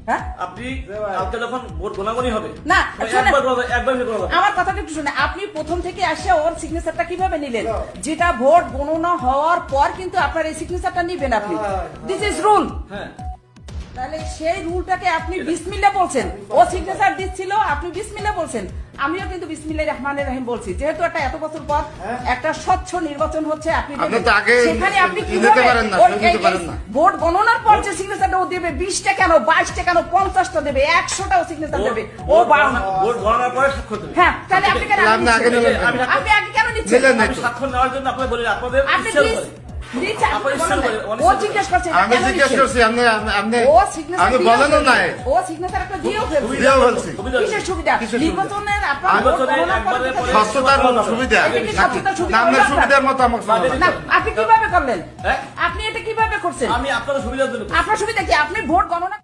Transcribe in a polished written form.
হ্যাঁ আপনি কালকে যখন ভোট গোনাগুনি হবে না, একবার করা যাবে। আমার কথাটা একটু শুনে, আপনি প্রথম থেকে আসে ওর সিগনেচারটা কিভাবে নিলেন? যেটা ভোট গণনা হওয়ার পর কিন্তু আপনার এই সিগনেচারটা নিবেন আপনি। This is rule. হ্যাঁ তাহলে সেই রুলটাকে আপনি বিসমিল্লাহ বলছেন, ও সিগনেচার দিচ্ছিল আপনি বিসমিল্লাহ বলছেন, আমিও কিন্তু বিসমিল্লাহির রহমানির রহিম বলছি। যেহেতু একটা এত বছর পর একটা স্বচ্ছ নির্বাচন হচ্ছে, আপনি তো আগে সেখানে আপনি নিতে কিভাবে পারেন না, ওই- নিতে পারেন না। ভোট গণনার পর যে সিগনেচারটা ও দেবে 20টা কেন 22টা কেন 50টা দেবে 100টাও সিগনেচার দেবে ও ভোট গণনার পরে স্বাক্ষর দেবে। হ্যাঁ, তাহলে আপনি কেন আপনি আগে নিলেন কেন? আপনি আগে কেন নিচ্ছেন? নিলেন না আমি তো। স্বাক্ষর নেওয়ার জন্য আপনাকে বলি আপনাদের আপনি ইচ্ছার প্লিজ উপরে। দিচ্ছেন, আপনি আপনার ইচ্ছার বলেন উপরে, না। ও জিজ্ঞেস করছে আমি জিজ্ঞেস করছি আপনি ও সিগনেচার আমি বলেনও নাই। ও সিগনেচার একটা দিয়েও ফেলছে। দিয়েও বলছি। সুবিধা কিসের সুবিধা? কিসের সুবিধা? নির্বাচনের আপনার আমি ভোট বছরে গণনা একবারে করতে পরে- স্বচ্ছতার মতো সুবিধা এটা কি স্বচ্ছতার সুবিধা নামের হলো আপনার? সুবিধার মতো আমাকে শোনাবেন। না, আপনি কিভাবে করলেন? হ্যাঁ? আপনি এটা কিভাবে করছেন? আমি আপনাদের সুবিধার জন্য করছি। আপনার সুবিধা কি? আপনি ভোট গণনা